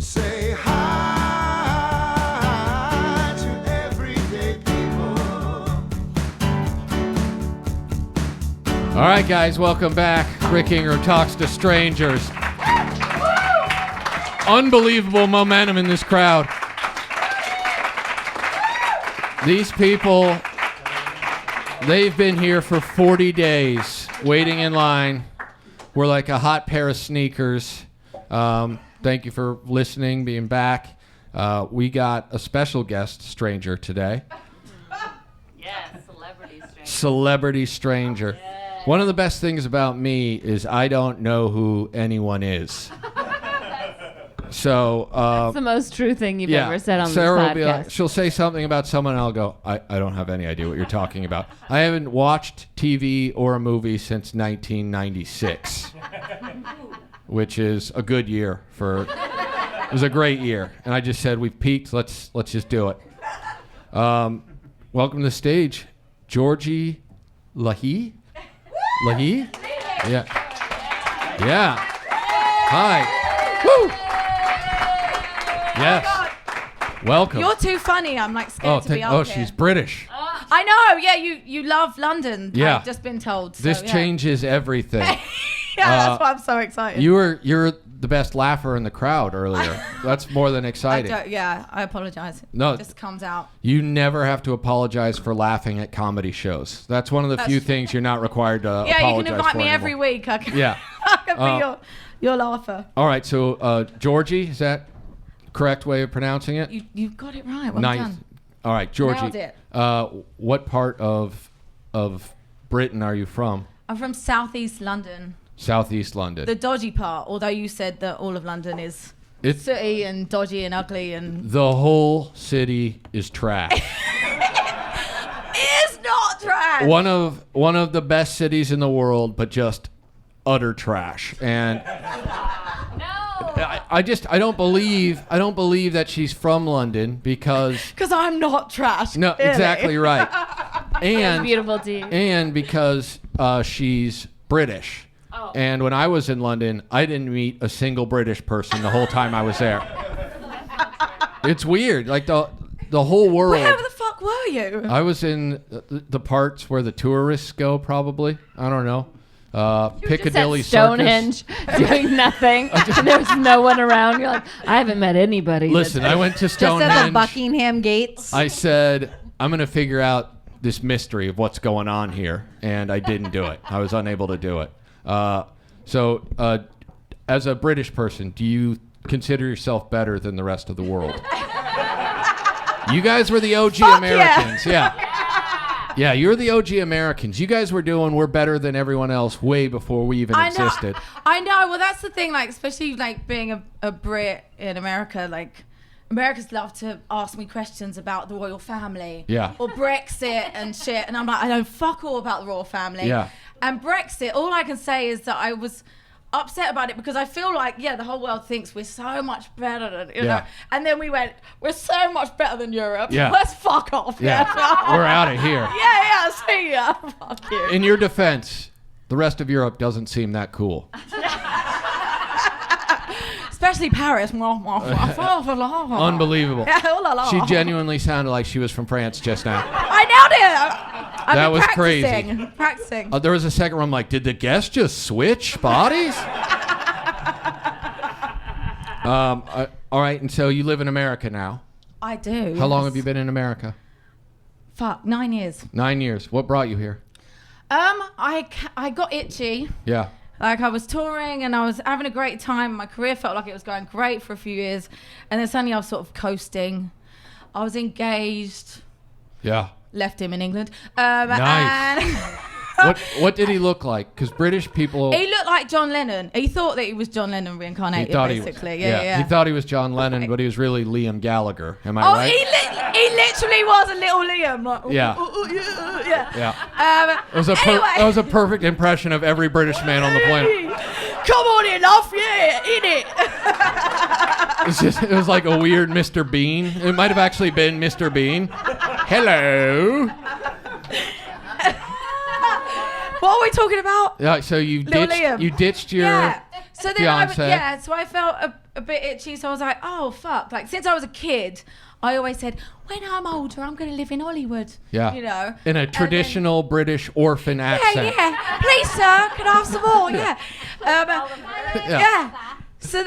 Say hi to everyday people. All right, guys, welcome back. Rick Ingraham talks to strangers. Unbelievable momentum in this crowd. These people, they've been here for 40 days, waiting in line. We're like a hot pair of sneakers. Thank you for listening, being back. We got a special guest stranger today. Yes, celebrity stranger. Celebrity stranger. Yes. One of the best things about me is I don't know who anyone is. So That's the most true thing you've ever said on Sarah this will be podcast. like, she'll say something about someone and I'll go, I don't have any idea what you're talking about. I haven't watched TV or a movie since 1996, which is a good year it was a great year. And I just said, we've peaked, let's just do it. Welcome to the stage, Georgie Leahy. Leahy? Yeah. Yeah. Hi. Woo! Yes. Welcome. You're too funny. I'm like scared to be up here. She's British. I know. Yeah, you love London. Yeah. I've just been told. So, This yeah. changes everything. That's why I'm so excited. You're the best laugher in the crowd earlier. That's more than exciting. I apologize. No. It just comes out. You never have to apologize for laughing at comedy shows. That's one of the few things you're not required to apologize for. Yeah, you can invite me anymore. every week. I can, Yeah. I can be your laugher. All right, so Georgie, is that correct way of pronouncing it? You got it right. Well Nice. done. All right, Georgie. Nailed it. What part of Britain are you from? I'm from Southeast London, Southeast London. the dodgy part. Although you said that all of London is It's sooty and dodgy and ugly and the whole city is trash. it's not trash. one of the best cities in the world, but just utter trash. And I don't believe that she's from London because I'm not trash. no, clearly. exactly right. And Beautiful tea. and because she's British. Oh. And when I was in London, I didn't meet a single British person the whole time I was there. It's weird. Like the whole world. Where the fuck were you? I was in the parts where the tourists go, probably. I don't know. Piccadilly Just at Circus. Stonehenge, doing nothing. And there's no one around. You're like, I haven't met anybody. Listen, I went to Just at the Stonehenge. Buckingham Gates. I said, I'm going to figure out this mystery of what's going on here. And I didn't do it. I was unable to do it. So, as a British person, do you consider yourself better than the rest of the world? You guys were the OG Fuck Americans. Yeah. Yeah, you're the OG Americans. You guys were doing we're better than everyone else way before we even existed. I know. Well, that's the thing. Like, especially like being a Brit in America. Like, Americans love to ask me questions about the royal family. Yeah. Or Brexit and shit. And I'm like, I know fuck all about the royal family. Yeah. And Brexit, all I can say is that I was upset about it because I feel like, the whole world thinks we're so much better than, you know. And then we went, we're so much better than Europe. Yeah. Let's fuck off. Yeah. We're out of here. Yeah, see ya. Fuck you. In your defense, the rest of Europe doesn't seem that cool. Especially Paris. Unbelievable. Unbelievable. She genuinely sounded like she was from France just now. I nailed it. I've That been was practicing. crazy. Practicing. There was a second where I'm like, did the guest just switch bodies? All right, and so you live in America now. I do. How long have you been in America? Fuck, 9 years. 9 years. What brought you here? I got itchy. Yeah. Like, I was touring and I was having a great time. My career felt like it was going great for a few years. And then suddenly I was sort of coasting. I was engaged. Yeah. Left him in England. Nice. And What did he look like? Because British people... he looked like John Lennon. He thought that he was John Lennon reincarnated, basically. Yeah. He thought he was John Lennon, but he was really Liam Gallagher. Am I Oh, right? he literally was a little Liam. Like, Yeah. yeah. Yeah. It was that was a perfect impression of every British man on the planet. Come on in, love. Yeah, in it. It was like a weird Mr. Bean. It might have actually been Mr. Bean. Hello. What are we talking about? Yeah, so you Little Liam. ditched your... Yeah. So then fiance. so I felt a bit itchy. So I was like, oh fuck! Like since I was a kid, I always said, when I'm older, I'm going to live in Hollywood. Yeah. You know, In a traditional British orphan accent. yeah. Please, sir, can I have some more? Yeah. Yeah. So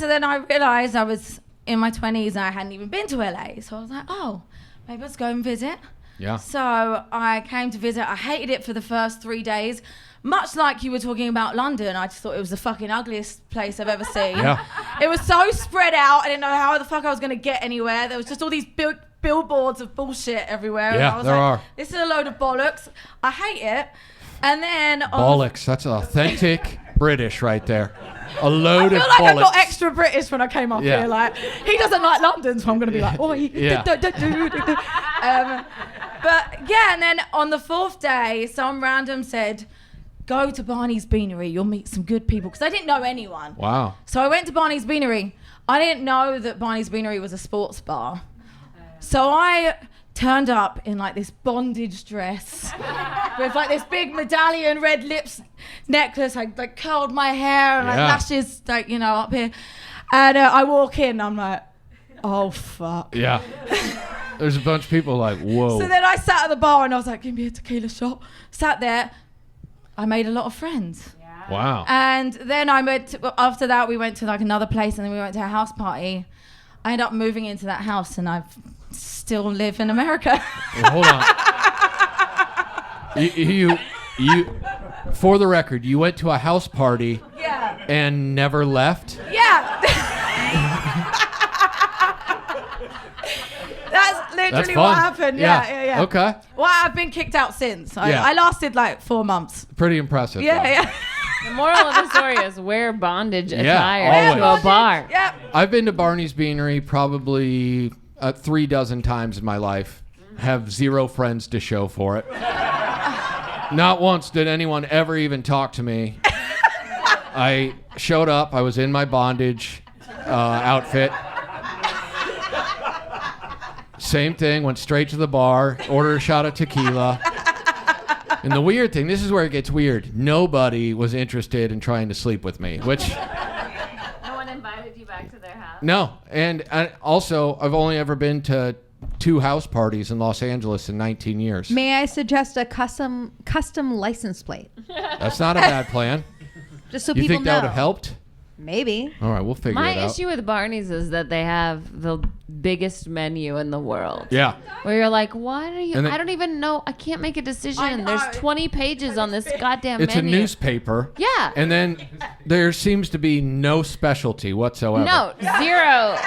then I realised I was in my 20s and I hadn't even been to LA. So I was like, oh, maybe let's go and visit. Yeah. So I came to visit. I hated it for the first 3 days. Much like you were talking about London, I just thought it was the fucking ugliest place I've ever seen. Yeah. It was so spread out. I didn't know how the fuck I was going to get anywhere. There was just all these billboards of bullshit everywhere. Yeah, and I was there like, are. this is a load of bollocks. I hate it. And then... Bollocks. That's authentic British right there. A load of I feel like bollocks. I got extra British when I came up Yeah. here. Like, he doesn't like London, so I'm going to be like, oi. Yeah. But yeah, and then on the 4th day, some random said, go to Barney's Beanery. You'll meet some good people. Because I didn't know anyone. Wow. So I went to Barney's Beanery. I didn't know that Barney's Beanery was a sports bar. So I turned up in like this bondage dress with like this big medallion, red lips, necklace. I like curled my hair and like Yeah. lashes, like, you know, up here. And I walk in, I'm like, oh fuck. Yeah. There's a bunch of people like, whoa. So then I sat at the bar and I was like, give me a tequila shot. Sat there. I made a lot of friends. Wow. And then after that, we went to like another place and then we went to a house party. I ended up moving into that house and I still live in America. Well, hold on. You, for the record, you went to a house party Yeah. and never left? Yeah. That's literally That's what fun. happened. Yeah. Okay. Well, I've been kicked out since. Yeah. I lasted like 4 months. Pretty impressive. though. Yeah. The moral of the story is wear bondage Yeah, attire always. to a bar. Yep. I've been to Barney's Beanery probably 3 dozen times in my life. Have 0 friends to show for it. Not once did anyone ever even talk to me. I showed up. I was in my bondage outfit. Same thing. Went straight to the bar. Ordered a shot of tequila. And the weird thing, this is where it gets weird. Nobody was interested in trying to sleep with me, which... No one invited you back to their house? No. And also, I've only ever been to 2 house parties in Los Angeles in 19 years. May I suggest a custom license plate? That's not a bad plan. Just so You people think know. that would have helped? Maybe. All right, we'll figure My it out. issue with Barney's is that they have the biggest menu in the world. Yeah. Where you're like, what are you? And I don't even know. I can't make a decision. I know. There's 20 pages on this goddamn It's menu. a newspaper. Yeah. And then there seems to be no specialty whatsoever. No, 0.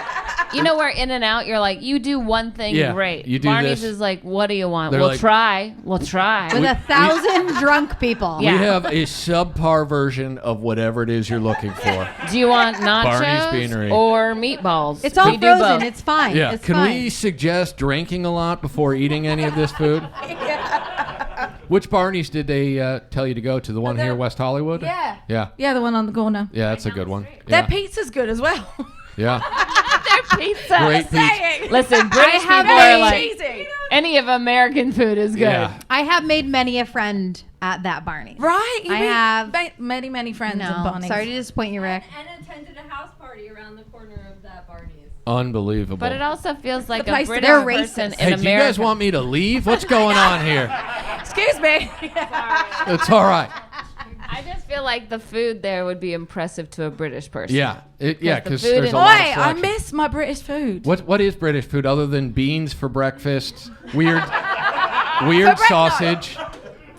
You know where In and Out, you're like, you do one thing Yeah, great. you do Barney's this. is like, what do you want? They're We'll like- try. We'll try. With 1,000 drunk people. Yeah. We have a subpar version of whatever it is you're looking for. Do you want Barney's nachos Beanery. or meatballs? It's all We do frozen. both. It's fine. Yeah. It's Can fine. we suggest drinking a lot before eating any of this food? Which Barney's did they tell you to go to? The one here, West Hollywood? Yeah. Yeah. Yeah, the one on the corner. Yeah, that's a good one. Their Yeah. pizza's good as well. Yeah. Their pizza. Great pizza. Saying. Listen, British have people very are like, cheesy. any of American food is good. Yeah. I have made many a friend at that Barney's. Right? You I meet have- many friends at No, Barney's. sorry to disappoint you, Rick. And attended a house party around the corner of that Barney's. Unbelievable. But it also feels like The a place British they're person racist. in Hey, America. do you guys want me to leave? What's going on here? Excuse me. It's all right. I just feel like the food there would be impressive to a British person. Yeah. the Because food there's in- a Boy, lot of I selection. miss my British food. What is British food other than beans for breakfast? Weird For sausage.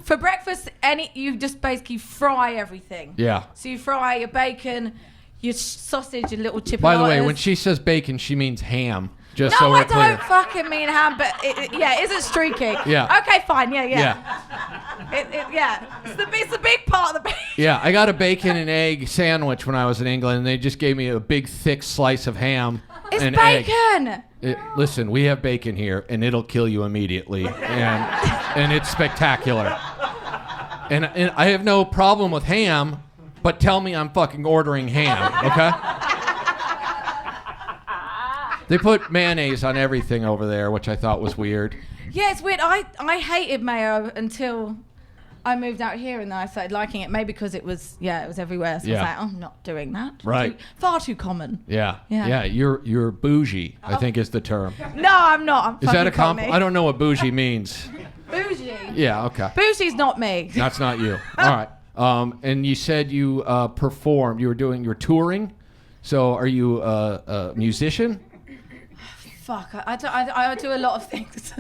For breakfast, you just basically fry everything. Yeah. So you fry your bacon, your sausage, your little chipolatas. By the way, when she says bacon, she means ham. Just No, so we're I clear. don't fucking mean ham, but it isn't streaky. Yeah. Okay, fine. Yeah. Yeah. It's the big part of the bacon. Yeah, I got a bacon and egg sandwich when I was in England, and they just gave me a big, thick slice of ham It's and egg. bacon. Listen, we have bacon here, and it'll kill you immediately, and it's spectacular. And I have no problem with ham, but tell me I'm fucking ordering ham, okay? They put mayonnaise on everything over there, which I thought was weird. Yeah, it's weird. I hated mayo until I moved out here and then I started liking it. Maybe because it was everywhere. So I was like, I'm not doing that. Right. Far too common. Yeah. Yeah. Yeah. You're bougie, I think is the term. No, I'm not. I'm Is that a fucking compliment? commie. I don't know what bougie means. Bougie. Yeah. Okay. Bougie's not me. That's not you. All right. And you said you performed. You were touring. So are you a musician? Fuck, I do a lot of things.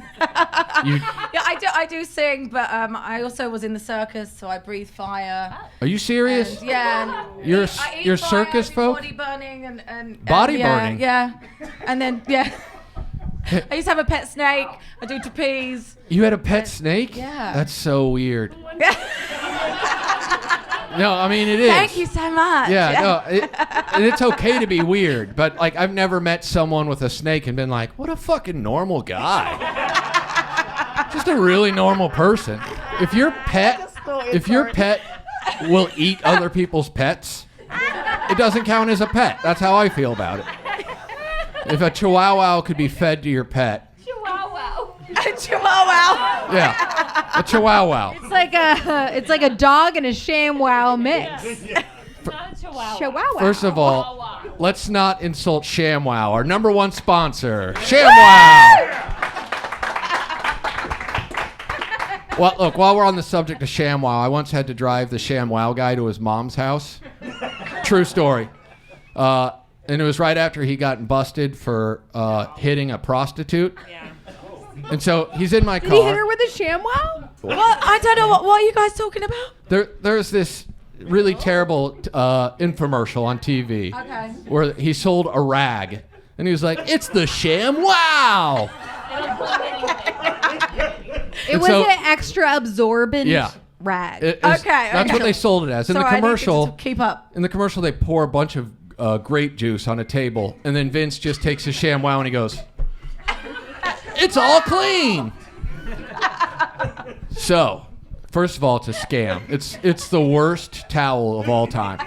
You, Yeah, I do sing, but I also was in the circus, so I breathe fire. are you serious? And, yeah. You're I eat you're fire, circus I do folk? Body burning and Body yeah, burning? Yeah. And then I used to have a pet snake. I do trapeze. You had a pet snake? Yeah. That's so weird. No, I mean it is. Thank you so much. Yeah, no, and it's okay to be weird, but like I've never met someone with a snake and been like, what a fucking normal guy. Just a really normal person. If your pet will eat other people's pets, it doesn't count as a pet. That's how I feel about it. If a chihuahua could be fed to your pet. A chihuahua. Yeah, a chihuahua. It's like a dog and a ShamWow mix. Not a chihuahua. Chihuahua. First of all, let's not insult ShamWow, our number one sponsor. ShamWow! Well, look, while we're on the subject of ShamWow, I once had to drive the ShamWow guy to his mom's house. True story. And it was right after he got busted for hitting a prostitute. Yeah. And so he's in my car. Did he hit her with a ShamWow? What? I don't know. What are you guys talking about? There's this really terrible infomercial on TV where he sold a rag. And he was like, it's the ShamWow! It And was so- an extra absorbent Yeah. rag. That's Okay. what they sold it as. In Sorry, the I didn't commercial, get to keep up. in the commercial, they pour a bunch of grape juice on a table, and then Vince just takes his ShamWow and he goes, "It's all clean." So, first of all, it's a scam. It's the worst towel of all time.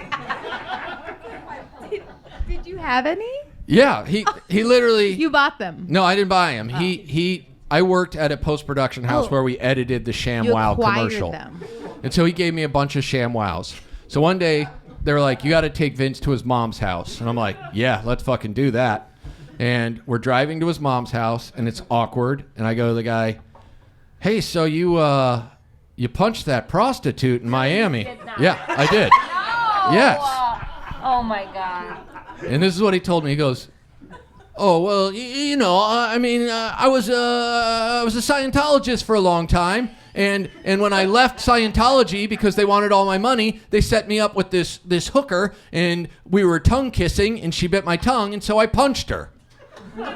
Did you have any? Yeah, he literally. You bought them. No, I didn't buy him. I worked at a post-production house where we edited the You ShamWow acquired commercial. them. And so he gave me a bunch of ShamWows. So one day, they were like, you got to take Vince to his mom's house. And I'm like, yeah, let's fucking do that. And we're driving to his mom's house, and it's awkward. And I go to the guy, hey, so you punched that prostitute in Miami. Yeah, I did. Yes. Oh my God. And this is what he told me. He goes, oh, well, I was a Scientologist for a long time. And when I left Scientology because they wanted all my money, they set me up with this hooker, and we were tongue kissing, and she bit my tongue, and so I punched her. What?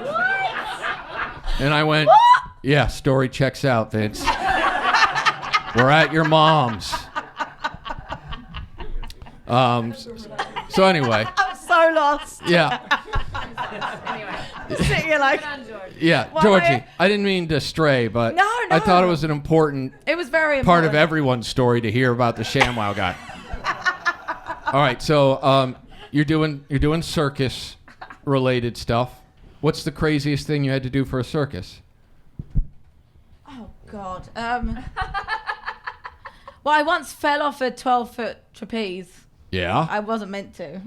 And I went, yeah, story checks out, Vince. We're at your mom's. So anyway. I'm so lost. Yeah. Sitting here like, Yeah, Well, Georgie, I didn't mean to stray, but No, I thought it no. was an important it was very part important. of everyone's story to hear about the ShamWow guy. All right, so you're doing circus related stuff. What's the craziest thing you had to do for a circus? Oh God. Well, I once fell off a 12-foot trapeze. Yeah. I wasn't meant to.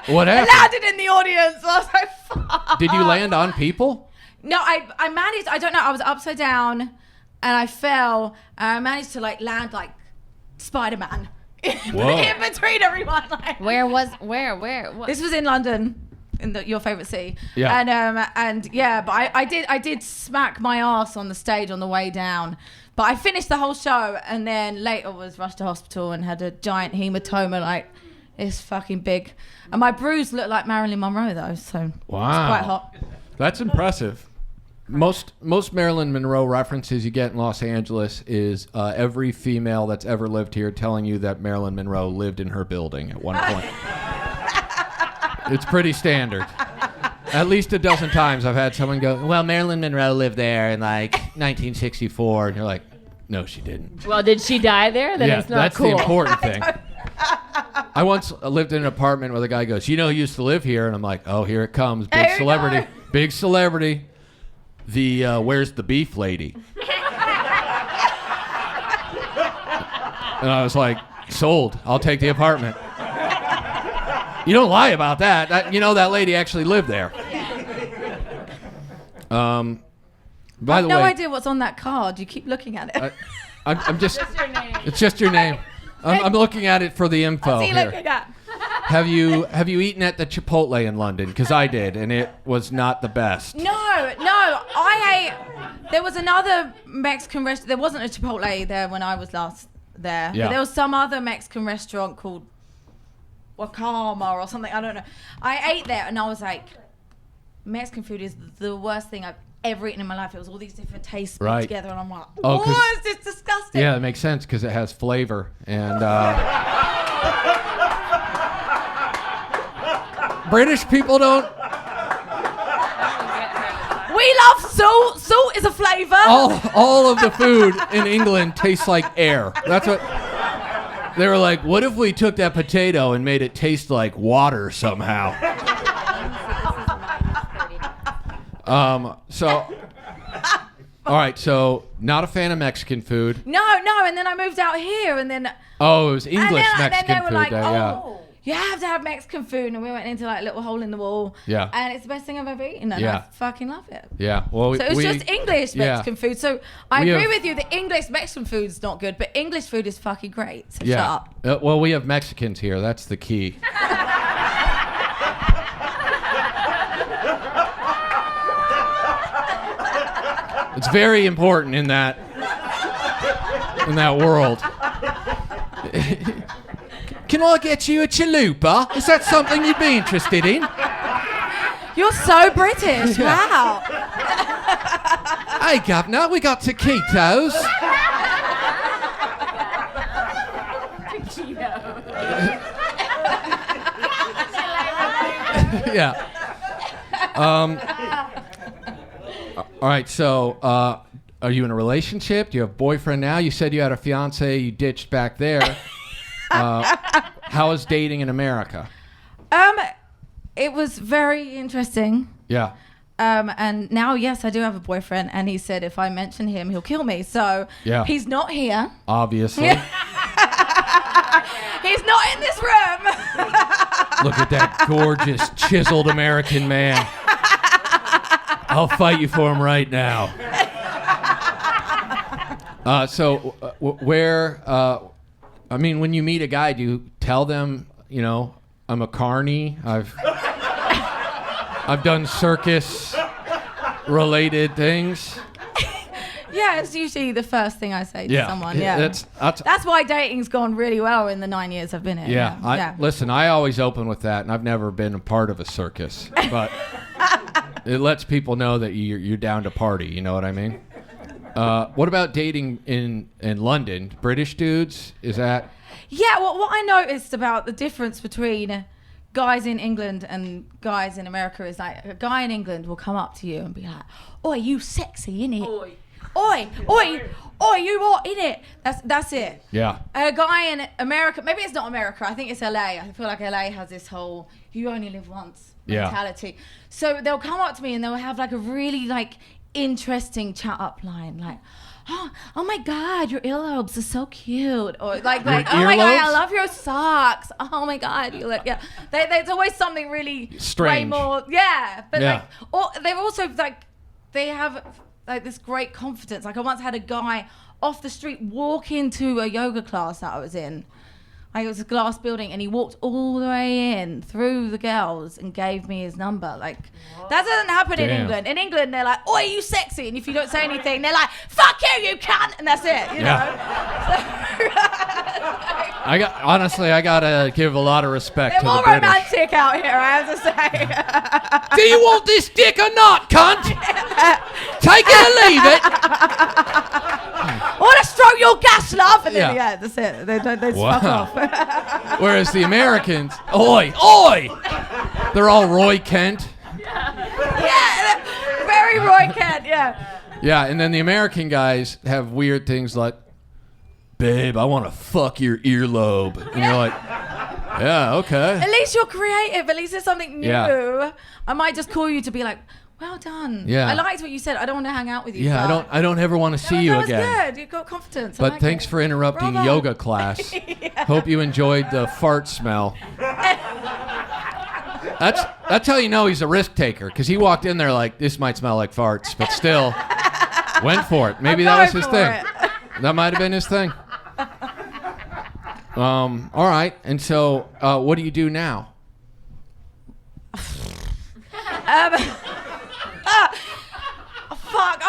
What I happened? landed in the audience. I was like, fuck. Did you land on people? No, I managed. I don't know. I was upside down, and I fell. And I managed to land like Spider-Man Whoa. in between everyone. Like, Where? What? this was in London, in your favorite city. Yeah. And yeah, but I did smack my ass on the stage on the way down. But I finished the whole show, and then later was rushed to hospital and had a giant hematoma. Like, it's fucking big. And my bruise looked like Marilyn Monroe though, so Wow. it's quite hot. That's impressive. Most Marilyn Monroe references you get in Los Angeles is every female that's ever lived here telling you that Marilyn Monroe lived in her building at one point. It's pretty standard. At least a dozen times I've had someone go, well, Marilyn Monroe lived there in 1964. And you're like, no, she didn't. Well, did she die there? Then Yeah, it's not that's cool. the important thing. I once lived in an apartment where the guy goes, you know who used to live here? And I'm like, oh, here it comes. Big There you celebrity. go. Big celebrity. The where's the beef lady? And I was like, sold. I'll take the apartment. You don't lie about that. That lady actually lived there. By the way, no idea what's on that card. You keep looking at it. I'm just. Just your name. It's just your name. I'm looking at it for the info What's he here. looking at? Have you eaten at the Chipotle in London? Because I did, and it was not the best. No. I ate. There was another Mexican restaurant. There wasn't a Chipotle there when I was last there. Yeah. But there was some other Mexican restaurant called Wakama or something. I don't know. I ate there and I was like, Mexican food is the worst thing I've ever eaten in my life. It was all these different tastes put Right. together, and I'm like, Oh, 'cause- oh, is this disgusting? Yeah, it makes sense because it has flavor and. British people don't. We love salt. Salt is a flavor. All of the food in England tastes like air. That's what. They were like, what if we took that potato and made it taste like water somehow? So, all right, so not a fan of Mexican food. No, and then I moved out here, and then Oh, it was and English then Mexican they were food like, there, yeah. you have to have Mexican food, and we went into like a little hole in the wall. Yeah. And it's the best thing I've ever eaten, and Yeah. I fucking love it. Yeah, well, So it's just English yeah. Mexican food. So I We agree have- with you that English Mexican food is not good, but English food is fucking great. So shut Yeah. up. Well, we have Mexicans here. That's the key. It's very important in that world. Can I get you a chalupa? Is that something you'd be interested in? You're so British. Yeah. Wow. Hey, governor, we got taquitos. Yeah. All right. So, are you in a relationship? Do you have a boyfriend now? You said you had a fiance. You ditched back there. How is dating in America? It was very interesting. Yeah. And now, yes, I do have a boyfriend, and he said if I mention him, he'll kill me. So Yeah. he's not here. Obviously. He's not in this room. Look at that gorgeous, chiseled American man. I'll fight you for him right now. When you meet a guy, do you tell them, I'm a carny, I've done circus-related things? Yeah, it's usually the first thing I say to someone. Yeah, that's why dating's gone really well in the 9 years I've been here. Yeah. Listen, I always open with that, and I've never been a part of a circus, but it lets people know that you're down to party. You know what I mean? What about dating in London? British dudes? Is that? Yeah, well, what I noticed about the difference between guys in England and guys in America is like a guy in England will come up to you and be like, "Oi, you sexy, innit? Oi, you are in it." That's it. Yeah. A guy in America, maybe it's not America, I think it's LA. I feel like LA has this whole you only live once mentality. So they'll come up to me and they'll have like a really like interesting chat up line, like, oh my god, your earlobes are so cute, or like oh my god, I love your socks, oh my god, you look, yeah. There's always something really strange. way more, but like, or they're also like, they have like this great confidence. Like I once had a guy off the street walk into a yoga class that I was in. Like it was a glass building, and he walked all the way in through the girls and gave me his number. Like that doesn't happen in England. In England, they're like, "Oi, you sexy," and if you don't say anything, they're like, "Fuck you cunt," and that's it. You know. I gotta give a lot of respect They're to the more British. romantic out here, I have to say. Do you want this dick or not, cunt? Take it or leave it. I want to stroke your gas, love, and then that's it. They just fuck off. Whereas the Americans, oi, they're all Roy Kent. Yeah, very Roy Kent. Yeah. Yeah, and then the American guys have weird things like, "Babe, I want to fuck your earlobe," and you're like, "Yeah, okay." At least you're creative. At least there's something new. Yeah. I might just call you to be like, Well done. Yeah. I liked what you said. I don't want to hang out with you. Yeah, but I don't ever want to see you that again. was good. You've got confidence. I But like thanks it. for interrupting Bravo. yoga class. Hope you enjoyed the fart smell. That's how you know he's a risk taker, because he walked in there like, this might smell like farts, but still went for it. Maybe that was his thing. That might have been his thing. All right. And so what do you do now? Fuck.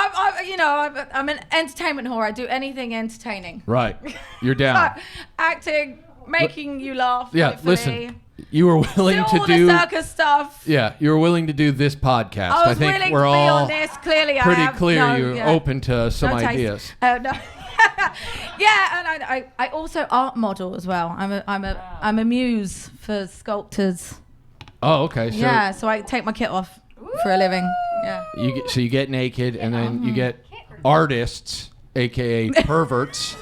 I'm an entertainment whore. I do anything entertaining. Right. You're down. Acting, making you laugh. Yeah, hopefully. listen. You were willing Do to all do the circus stuff. Yeah, you were willing to do this podcast. I was think willing we're to be all on this. Clearly, pretty I have clear no, you're yeah. open to some No taste. ideas. Oh no. Yeah, and I also art model as well. I'm a muse for sculptors. Oh, okay. So Yeah, so I take my kit off for a living. Yeah. you get naked, and then you get artists, aka perverts.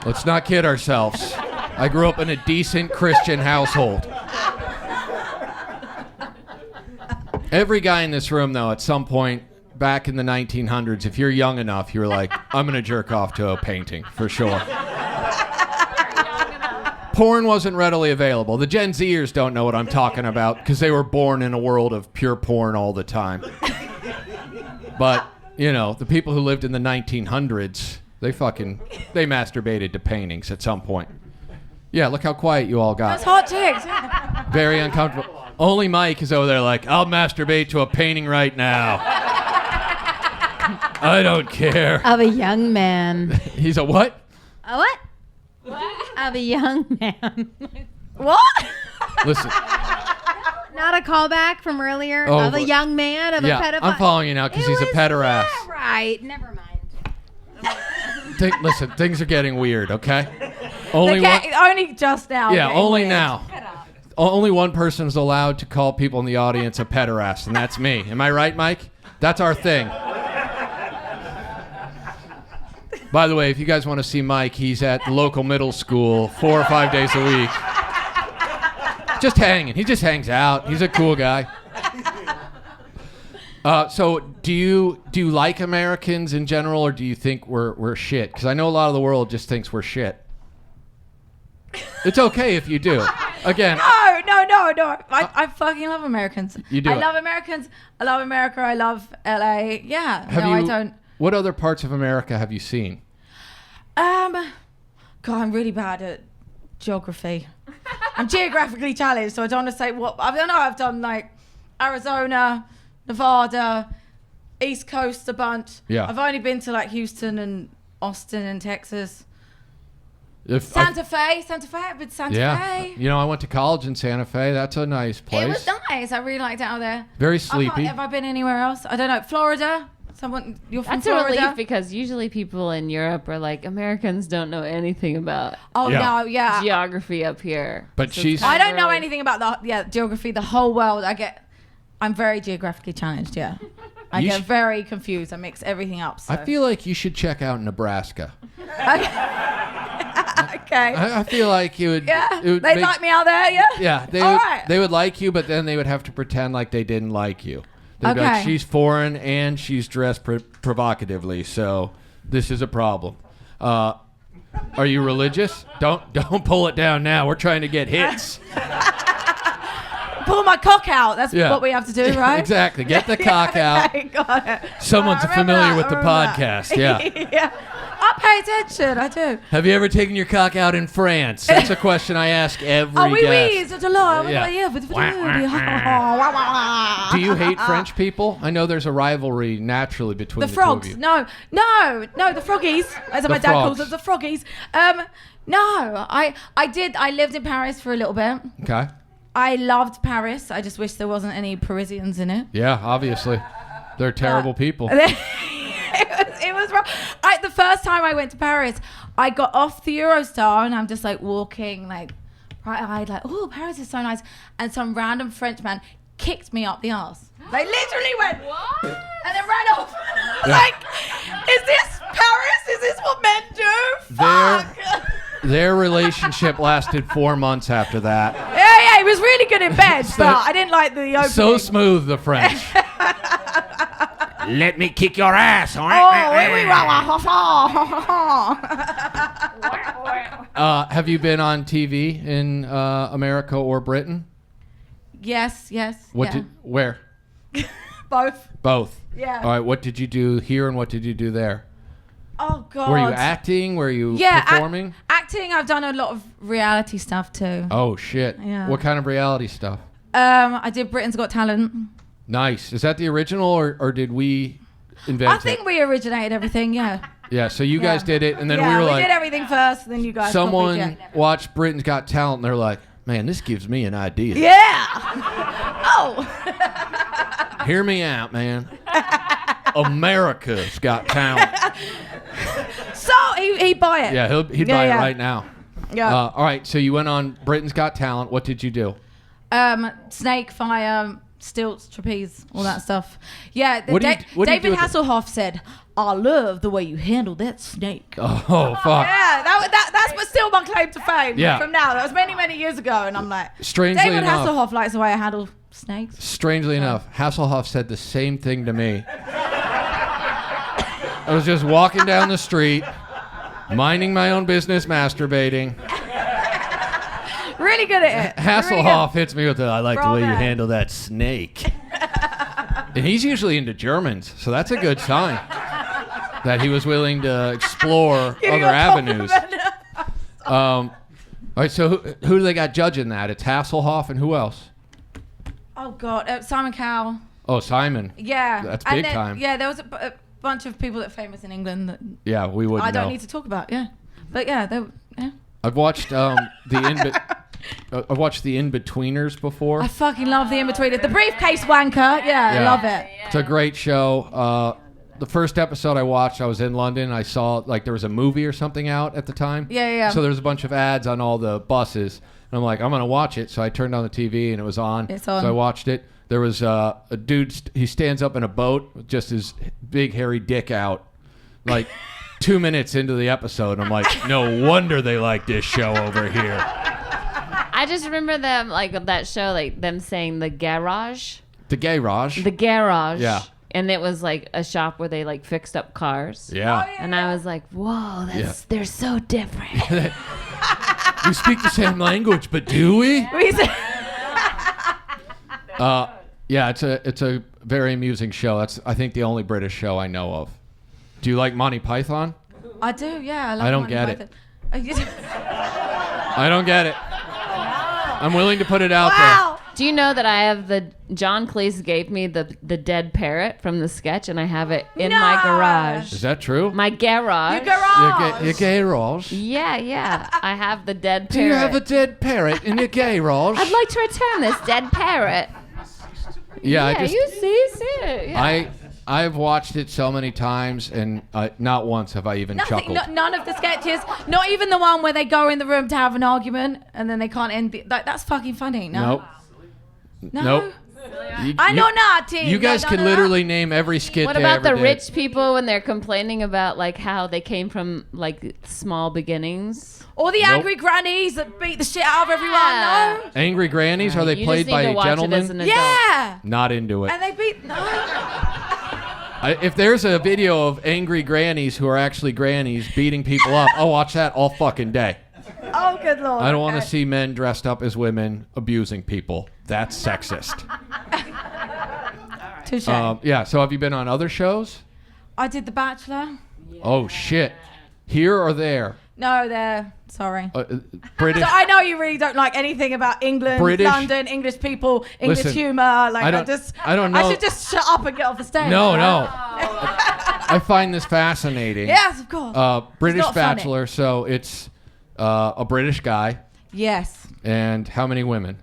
Let's not kid ourselves. I grew up in a decent Christian household. Every guy in this room, though, at some point back in the 1900s, if you're young enough, you were like, I'm going to jerk off to a painting, for sure. Porn wasn't readily available. The Gen Zers don't know what I'm talking about because they were born in a world of pure porn all the time. But, the people who lived in the 1900s, they masturbated to paintings at some point. Yeah, look how quiet you all got. That's hot chicks. Very uncomfortable. Only Mike is over there like, I'll masturbate to a painting right now. I don't care. Of a young man. He's a what? A what? Of a young man. What? Listen. Not a callback from earlier. Oh, of a young man. Of a pedophile. I'm following you now because he's a pederast. Yeah, right. Never mind. Listen, things are getting weird, okay? Only just now. Yeah, getting only weird. now. Only one person is allowed to call people in the audience a pederast, and that's me. Am I right, Mike? That's our thing. By the way, if you guys want to see Mike, he's at the local middle school 4 or 5 days a week. Just hanging. He just hangs out. He's a cool guy. So do you like Americans in general, or do you think we're shit? Because I know a lot of the world just thinks we're shit. It's okay if you do. Again. No. I fucking love Americans. You do. I love Americans. I love America. I love LA. Yeah. I don't. What other parts of America have you seen? God, I'm really bad at geography. I'm geographically challenged, so I don't want to say what. I don't know. I've done like Arizona, Nevada, East Coast a bunch. Yeah. I've only been to like Houston and Austin and Texas. Santa Fe. I've been to Santa Fe. I went to college in Santa Fe. That's a nice place. It was nice. I really liked it out there. Very sleepy. Have I been anywhere else? I don't know. Florida. You're from That's Florida? a relief because usually people in Europe are like, Americans don't know anything about geography up here. But So she's. it's kind I of don't know really- anything about geography. The whole world. I'm very geographically challenged. Yeah, I get very confused. I mix everything up. So. I feel like you should check out Nebraska. Okay. I feel like you would. Yeah. It would They make- like me out there. Yeah. Yeah, they would like you, but then they would have to pretend like they didn't like you. They'd be like, Okay. she's foreign and she's dressed provocatively, so this is a problem. Are you religious? Don't pull it down now. We're trying to get hits. Pull my cock out. That's Yeah. what we have to do, right? Exactly. Get the cock out. Okay, got it. Someone's I remember familiar that, with the I remember podcast. that. Yeah. Yeah. I pay attention. I do. Have you ever taken your cock out in France? That's a question I ask every Oh, oui, guest. c'est a lot. Yeah. Yeah. Do you hate French people? I know there's a rivalry naturally between The the frogs? two of you. No, the froggies, as my dad calls them, the froggies. No, I lived in Paris for a little bit. Okay. I loved Paris. I just wish there wasn't any Parisians in it. Yeah, obviously. They're terrible people. It was wrong. The first time I went to Paris, I got off the Eurostar and I'm just like walking like bright-eyed, like, oh, Paris is so nice. And some random French man kicked me up the arse. Like literally went, what? And then ran off. Like, is this Paris? Is this what men do? Fuck. Their relationship lasted 4 months after that. Yeah, he was really good in bed, but I didn't like the opening. So smooth, the French. Let me kick your ass. Have you been on TV in America or Britain? Yes. Where? Both. Yeah. All right. What did you do here and what did you do there? Oh God. Were you acting? Were you performing? Acting. I've done a lot of reality stuff too. Oh shit. Yeah. What kind of reality stuff? I did Britain's Got Talent. Nice. Is that the original or did we invent it? I think we originated everything. Yeah. Yeah. So you guys did it, and then we were like, did everything first, and then you guys. Someone watched Britain's Got Talent, and they're like, man, this gives me an idea. Yeah. Oh. Hear me out, man. America's Got Talent. So he'd buy it. Yeah, he'd buy it right now. Yeah. All right, so you went on Britain's Got Talent. What did you do? Snake, fire, stilts, trapeze, all that stuff. Yeah. What do you David do with Hasselhoff said, "I love the way you handle that snake." Oh fuck. Yeah, that's still my claim to fame. Yeah. From now, that was many years ago, and I'm like, Strangely David enough, Hasselhoff likes the way I handle snakes. Strangely enough, Hasselhoff said the same thing to me. I was just walking down the street, minding my own business, masturbating. Really good at it. Hasselhoff hits me with the, I like the way you Bravo. handle that snake. And he's usually into Germans, so that's a good sign that he was willing to explore other avenues. All right, so who do they got judging that? It's Hasselhoff and who else? Oh God, Simon Cowell. Oh, Simon. Yeah. That's And big then- time. Yeah, there was a bunch of people that are famous in England that Yeah, we wouldn't I don't know. need to talk about. Yeah, but yeah. I've watched I've watched the In-Betweeners before. I fucking love the In-Betweeners. The Briefcase Wanker. Yeah, I love it. It's a great show. The first episode I watched, I was in London. I saw like there was a movie or something out at the time. Yeah. So there was a bunch of ads on all the buses. And I'm like, I'm going to watch it. So I turned on the TV and it was on. It's on. So I watched it. There was a dude, he stands up in a boat with just his big hairy dick out. Like 2 minutes into the episode. I'm like, no wonder they like this show over here. I just remember them, like, that show, like, them saying the garage. The garage. The garage. Yeah. And it was, like, a shop where they, like, fixed up cars. Yeah. And I was like, whoa, they're so different. We speak the same language, but do we? Yeah, it's a very amusing show. That's I think the only British show I know of. Do you like Monty Python? I do, yeah. I don't Monty get it. Python. I don't get it. I'm willing to put it out there. Do you know that I have John Cleese gave me the dead parrot from the sketch, and I have it in my garage. Is that true? My garage. Your garage. Your garage. Yeah. I have the dead parrot. Do you have a dead parrot in your garage? I'd like to return this dead parrot. Yeah, you see it. Yeah. I've watched it so many times, and not once have I even chuckled. None of the sketches, not even the one where they go in the room to have an argument and then they can't end. That's fucking funny. No. Nope. No. Nope. I know nothing. You guys can literally name every skit. What they about ever the did. rich people when they're complaining about like how they came from like small beginnings? Or the Nope. angry grannies that beat the shit out of everyone. No. Angry Grannies? Are they You played just need by to watch it gentlemen? as an adult. Yeah. Not into it. And they beat. No. If there's a video of angry grannies who are actually grannies beating people up, I'll watch that all fucking day. Oh, good lord. I don't want to see men dressed up as women abusing people. That's sexist. Touche. Yeah, so have you been on other shows? I did The Bachelor. Oh, shit. Here or there? No, there. Sorry. British? So I know you really don't like anything about England, British? London, English people, English Listen, humor. Like I don't know. I should just shut up and get off the stage. No. I find this fascinating. Yes, of course. British not funny. Bachelor, so it's a British guy. Yes. And how many women?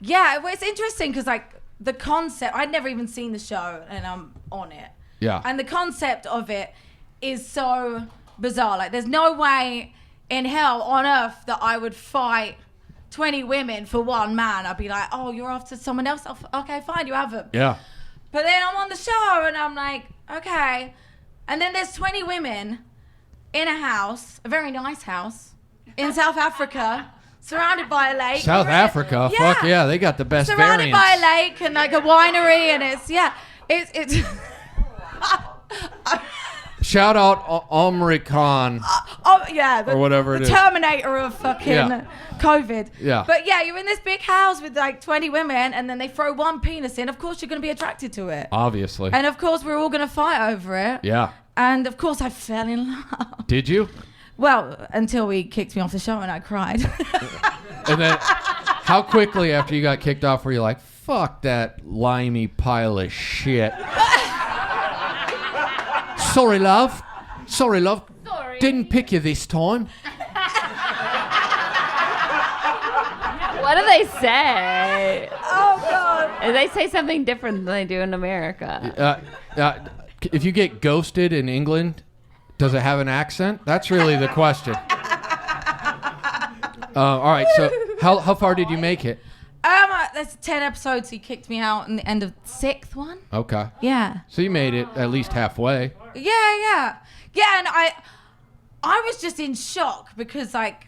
Yeah, well, it's interesting because like the concept, I'd never even seen the show and I'm on it. Yeah. And the concept of it is so bizarre. Like there's no way in hell on earth that I would fight 20 women for one man. I'd be like, oh, you're after someone else? Okay, fine, you have them. Yeah. But then I'm on the show and I'm like, okay. And then there's 20 women in a house, a very nice house, in South Africa. surrounded by a lake. South Africa, Yeah. fuck yeah, they got the best Surrounded variants. by a lake and like a winery, and it's. Shout out Omri Khan. Or whatever it the is. Terminator of fucking COVID. Yeah. But yeah, you're in this big house with like 20 women, and then they throw one penis in. Of course, you're going to be attracted to it. Obviously. And of course, we're all going to fight over it. Yeah. And of course, I fell in love. Did you? Well, until he kicked me off the show and I cried. And then, how quickly after you got kicked off were you like, fuck that limey pile of shit? Sorry, love. Sorry. Didn't pick you this time. What do they say? Oh, God. They say something different than they do in America. If you get ghosted in England, does it have an accent? That's really the question. All right, so how far did you make it? There's 10 episodes. He kicked me out in the end of the 6th one. Okay. Yeah. So you made it at least halfway. Yeah, and I was just in shock because like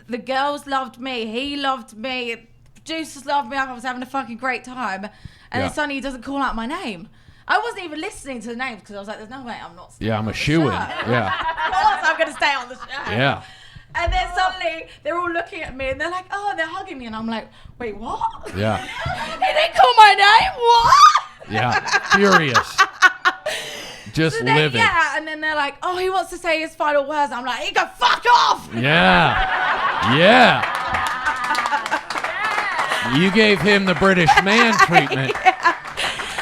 the girls loved me, he loved me, producers loved me, I was having a fucking great time, and then suddenly he doesn't call out my name. I wasn't even listening to the names because I was like, there's no way I'm not staying Yeah, I'm on a the shoo-in. show. Yeah. Of course I'm going to stay on the show. Yeah. And then suddenly they're all looking at me and they're like, oh, they're hugging me, and I'm like, wait, what? Yeah. He didn't call my name? What? Yeah. Furious. Just So then, livid. yeah, and then they're like, oh, he wants to say his final words. I'm like, he can fuck off. Yeah. Yeah. You gave him the British man treatment.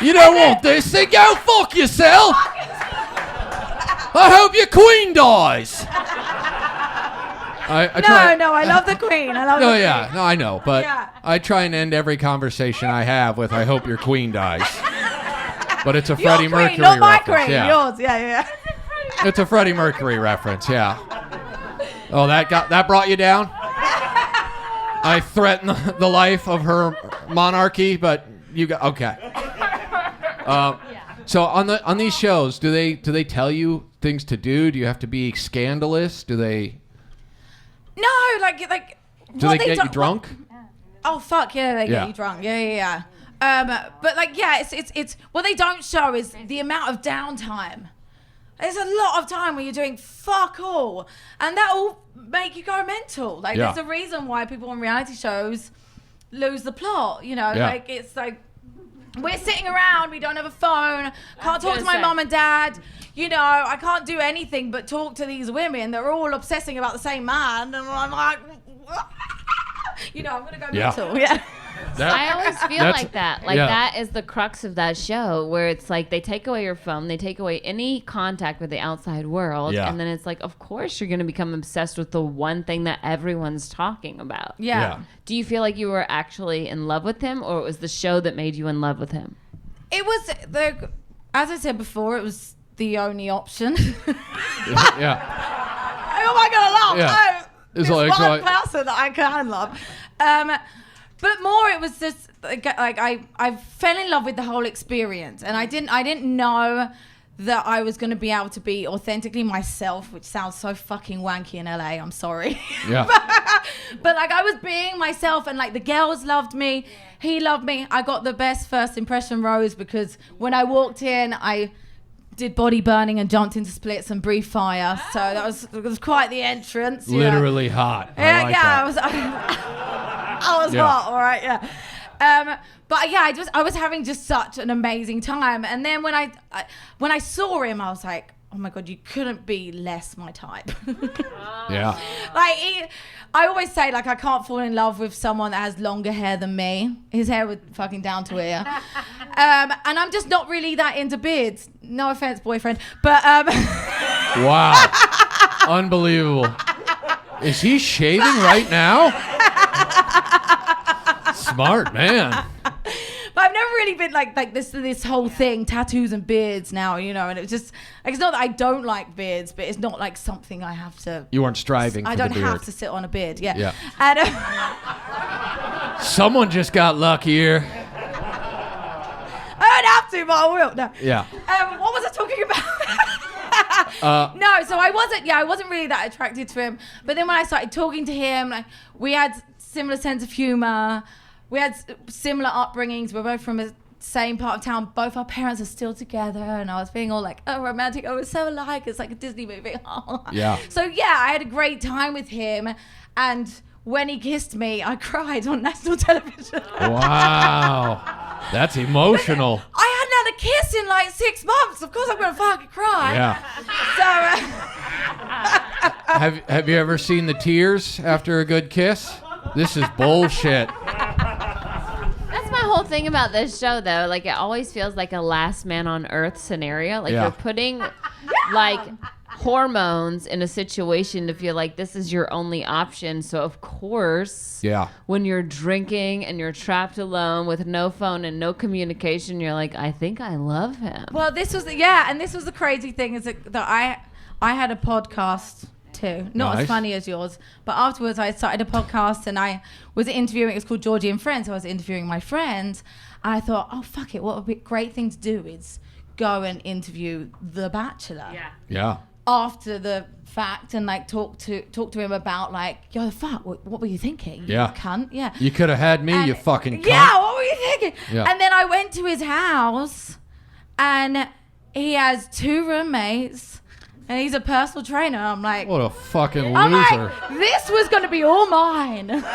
You don't want this, then go fuck yourself. I hope your queen dies. I try. No, I love the queen. I love No, the queen. yeah, no, I know, but Yeah. I try and end every conversation I have with "I hope your queen dies," but it's a Your Freddie queen, Mercury not my reference. queen. Yeah, Yours, yeah. it's a Freddie Mercury reference. Yeah. Oh, that brought you down. I threatened the life of her monarchy, but you got okay. So on these shows, do they tell you things to do? Do you have to be scandalous? Do they? No, like. Do they get you drunk? Oh fuck yeah, they Yeah. get you drunk. Yeah. But like it's what they don't show is the amount of downtime. There's a lot of time where you're doing fuck all, and that will make you go mental. Like Yeah. there's a reason why people on reality shows lose the plot. You know, Yeah. like it's like we're sitting around, we don't have a phone, can't talk to my say. mom and dad. You know, I can't do anything but talk to these women. They're all obsessing about the same man, and I'm like, you know, I'm gonna go Yeah. mental. Yeah. I always feel That's- like that. Like yeah. that is the crux of that show, where it's like they take away your phone, they take away any contact with the outside world, Yeah. and then it's like, of course, you're going to become obsessed with the one thing that everyone's talking about. Yeah. Do you feel like you were actually in love with him, or it was the show that made you in love with him? It was as I said before, it was the only option. Yeah. Who am I gonna love? Yeah. Oh, It's this like- one person that I can love. But more, it was just like I fell in love with the whole experience, and I didn't know that I was going to be able to be authentically myself, which sounds so fucking wanky in LA. I'm sorry. Yeah. But like I was being myself, and like the girls loved me, he loved me. I got the best first impression rose because when I walked in, I did body burning and jumped into splits and breathed fire. So it was quite the entrance. you know. Literally hot. I Yeah, like yeah, that. I was Yeah. hot, all right, yeah. But yeah, I was having just such an amazing time. And then when I saw him, I was like, oh my God, you couldn't be less my type. Yeah. Like, I always say, like, I can't fall in love with someone that has longer hair than me. His hair was fucking down to here. And I'm just not really that into beards. No offense, boyfriend. But, Wow. Unbelievable. Is he shaving right now? Smart man. But I've never really been like this whole thing, tattoos and beards now, you know, and it's just like, it's not that I don't like beards, but it's not like something I have to. You weren't striving for I the don't beard. have to sit on a beard, yeah. Yeah. And Someone just got luckier. I don't have to, but I will. No. Yeah. What was I talking about? No, so I wasn't really that attracted to him. But then when I started talking to him, like, we had similar sense of humor. We had similar upbringings. We're both from a same part of town. Both our parents are still together, and I was being all like, oh, romantic. Oh, we're so alike. It's like a Disney movie. Yeah. So yeah, I had a great time with him, and when he kissed me, I cried on national television. Wow. That's emotional. I hadn't had a kiss in like 6 months. Of course I'm going to fucking cry. Yeah. So, Have you ever seen the tears after a good kiss? This is bullshit. That's my whole thing about this show, though. Like, it always feels like a last man on earth scenario. Like, you're putting, like, hormones in a situation to feel like this is your only option. So, of course, when you're drinking and you're trapped alone with no phone and no communication, you're like, I think I love him. well, this was the crazy thing is that I had a podcast too. Not Nice. as funny as yours, but afterwards I started a podcast and I was interviewing. It was called Georgie And Friends. So I was interviewing my friends. And I thought, oh fuck it, what a great thing to do is go and interview the Bachelor. Yeah. After the fact and like talk to him about like, yo, fuck, what were you thinking? You cunt. Yeah. You could have had me, you fucking cunt. Yeah, what were you thinking? Yeah. And then I went to his house and he has 2 roommates. And he's a personal trainer. I'm like, What a fucking I'm loser. like, this was gonna be all mine. This was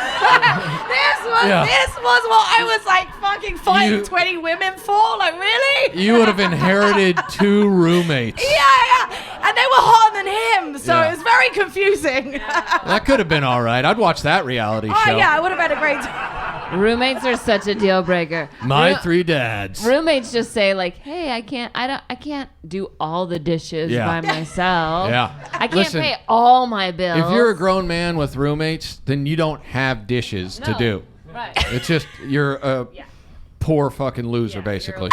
what I was like fucking fighting 20 women for. Like, really? You would have inherited 2 roommates. Yeah. And they were hotter than him, so Yeah. it was very confusing. That could have been all right. I'd watch that reality Oh show. yeah, I would have had a great time. Roommates are such a deal breaker. My 3 dads. Roommates just say like, "Hey, I can't do all the dishes by myself. Yeah. I can't Listen, pay all my bills." If you're a grown man with roommates, then you don't have dishes to do. Right. It's just you're a poor fucking loser, basically.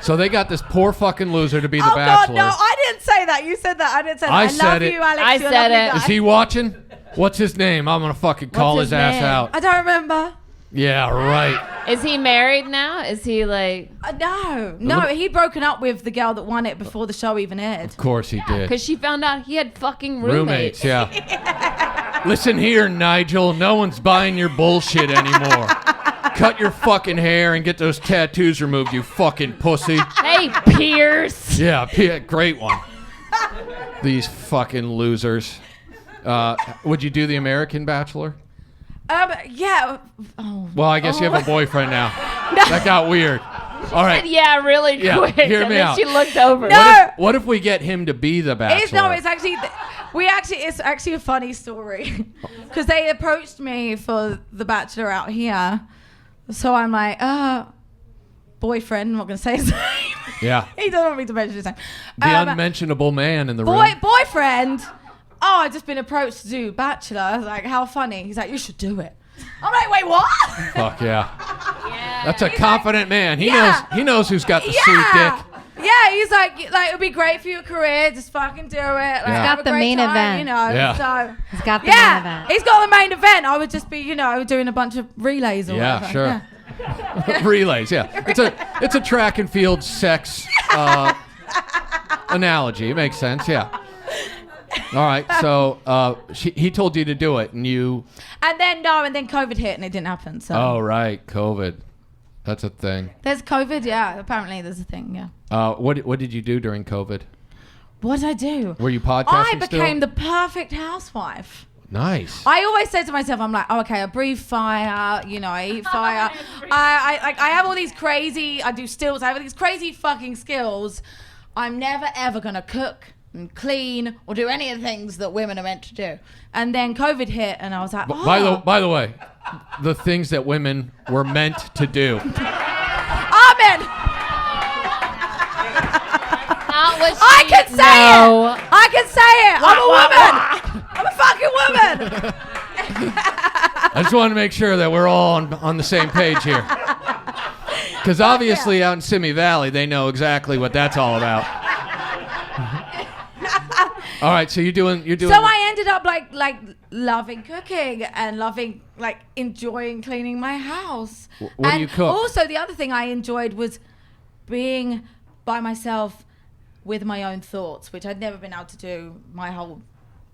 So they got this poor fucking loser to be the Bachelor. God, no, I didn't say that. You said that. I didn't say that. I I said love it. you, Alex. I You're a said lovely it. guy. Is he watching? What's his name? I'm gonna fucking call What's his his ass name? out. I don't remember. Yeah, right. Is he married now? Is he like? No, he'd broken up with the girl that won it before the show even aired. Of course he did. Because she found out he had fucking roommates. Yeah. Listen here, Nigel. No one's buying your bullshit anymore. Cut your fucking hair and get those tattoos removed, you fucking pussy. Hey, Pierce. Yeah, great one. These fucking losers. Would you do the American Bachelor? Yeah. Oh. Well, I guess you have a boyfriend now. That got weird. All right. Yeah, really quick. Hear and me then out. she looked over. No. What if we get him to be the Bachelor? It's actually a funny story because they approached me for the Bachelor out here, so I'm like, boyfriend. I'm not gonna say his name. Yeah. He doesn't want me to mention his name. The unmentionable man in the room. Boyfriend. Oh, I've just been approached to do Bachelor. I was like, how funny. He's like, you should do it. I'm like, wait, what? Fuck yeah. That's a confident man. He knows who's got the sweet dick. Yeah, he's like it would be great for your career. Just fucking do it. Like, Yeah. have Got a the great main time, event. You know. Yeah. So He's got the main event. he's got the main event. I would just be, doing a bunch of relays or Yeah, whatever. sure. Relays, yeah. It's a track and field sex analogy. It makes sense, yeah. All right, so he told you to do it, and you... And then COVID hit and it didn't happen. So Oh, right, COVID. That's a thing. there's COVID, yeah. Apparently there's a thing, yeah. What did you do during COVID? What did I do? Were you podcasting I became still? the perfect housewife. Nice. I always say to myself, I'm like, oh, okay, I breathe fire, I eat fire. I have all these crazy, I do stills, I have all these crazy fucking skills. I'm never ever gonna cook and clean or do any of the things that women are meant to do. And then COVID hit and I was like, oh. By the way, the things that women were meant to do. Amen. I can say it. I can say it. I'm a woman. I'm a fucking woman. I just want to make sure that we're all on the same page here. Because obviously out in Simi Valley, they know exactly what that's all about. All right, so you're doing. So I ended up like loving cooking and loving enjoying cleaning my house. What do you cook? Also, the other thing I enjoyed was being by myself with my own thoughts, which I'd never been able to do my whole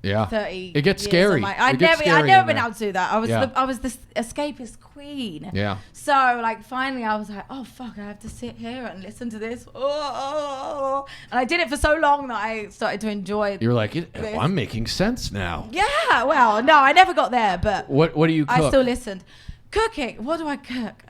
30 It gets years scary. of my- It gets I'd scary never in been there. able to do that. I was this escapist queen. Yeah. So like finally I was like, oh fuck, I have to sit here and listen to this. Oh. And I did it for so long that I started to enjoy. You were like, I'm making sense now. Yeah, well, no, I never got there, but What do you cook? I still listened. Cooking. What do I cook?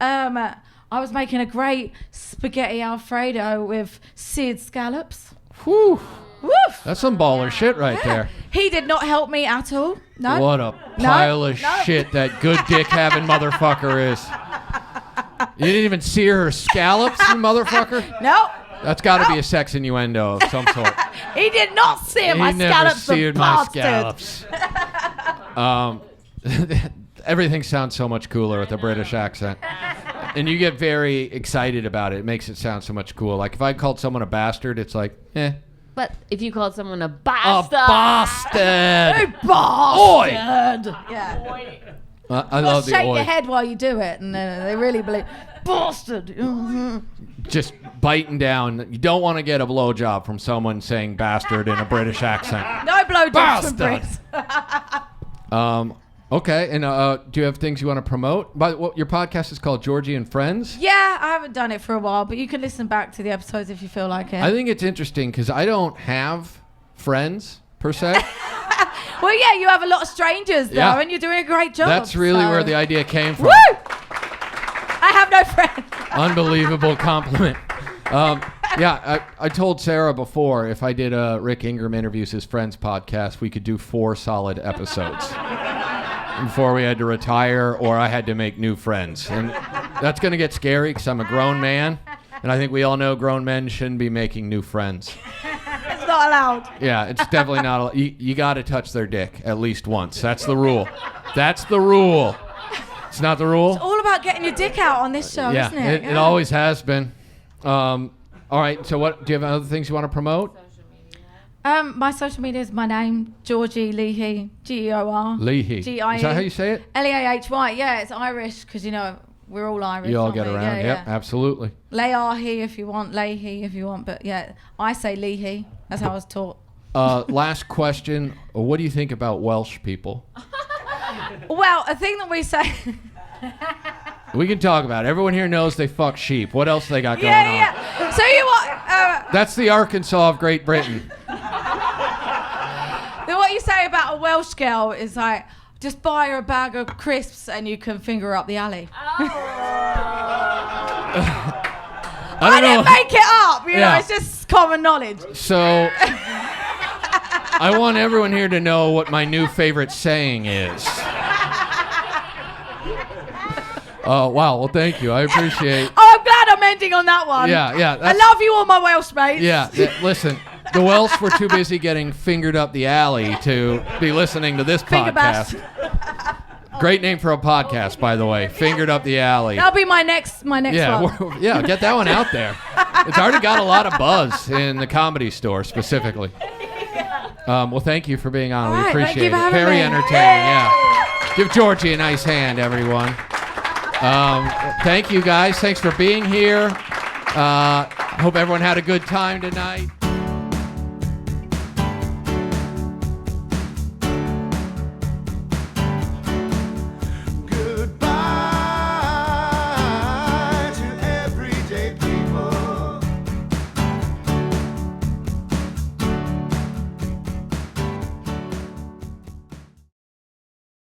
I was making a great spaghetti Alfredo with seared scallops. Whew. Woof. That's some baller shit right there. He did not help me at all. No. What a pile of shit that good dick having motherfucker is. You didn't even sear her scallops, you motherfucker? No. That's got to be a sex innuendo of some sort. He did not sear my He never scallops. seared the my bastard. scallops. Everything sounds so much cooler with a British accent. And you get very excited about it. It makes it sound so much cooler. Like if I called someone a bastard, it's like, eh. But if you called someone a A bastard. bastard! Bastard. Yeah. I love the Shake oi. your head while you do it, and then they really believe. Bastard. Mhm. Just biting down. You don't want to get a blowjob from someone saying bastard in a British accent. No blowjobs from Bastard. Brits. Okay, and do you have things you want to promote? Your podcast is called Georgie And Friends? Yeah, I haven't done it for a while, but you can listen back to the episodes if you feel like it. I think it's interesting because I don't have friends, per se. Well, yeah, you have a lot of strangers, though, Yeah. and you're doing a great job. That's really so- where the idea came from. Woo! I have no friends. Unbelievable compliment. I told Sarah before if I did a Rick Ingraham Interviews His Friends podcast, we could do 4 solid episodes before we had to retire or I had to make new friends. And that's going to get scary because I'm a grown man. And I think we all know grown men shouldn't be making new friends. It's not allowed. Yeah, it's definitely not. You got to touch their dick at least once. That's the rule. That's the rule. It's not the rule? It's all about getting your dick out on this show, isn't it? It always has been. All right, so what? Do you have other things you want to promote? My social media is my name, Georgie Leahy, Geor. Leahy. G-I-E. Is that how you say it? Leahy. Yeah, it's Irish because, we're all Irish. You all aren't get we? around. Yeah, Yep, yeah. absolutely. Leahy if you want, Leahy if you want. But yeah, I say Leahy. That's how I was taught. Last question. What do you think about Welsh people? Well, a thing that we say. We can talk about it. Everyone here knows they fuck sheep. What else they got going on? Yeah. So you what? That's the Arkansas of Great Britain. What you say about a Welsh girl is like, just buy her a bag of crisps and you can finger her up the alley. I didn't make it up, Yeah. it's just common knowledge. So, I want everyone here to know what my new favorite saying is. Wow, well, thank you. I appreciate. Oh, I'm glad I'm ending on that one. Yeah. I love you all, my Welsh mates. Yeah, listen, the Welsh were too busy getting fingered up the alley to be listening to this Finger podcast. bash. Great name for a podcast, by the way. Fingered up the alley. That'll be my next one. Yeah, get that one out there. It's already got a lot of buzz in the Comedy Store specifically. Well, thank you for being on. All We right, thank appreciate you for it. having Very me. entertaining. Yay! Yeah. Give Georgie a nice hand, everyone. Thank you, guys. Thanks for being here. Hope everyone had a good time tonight.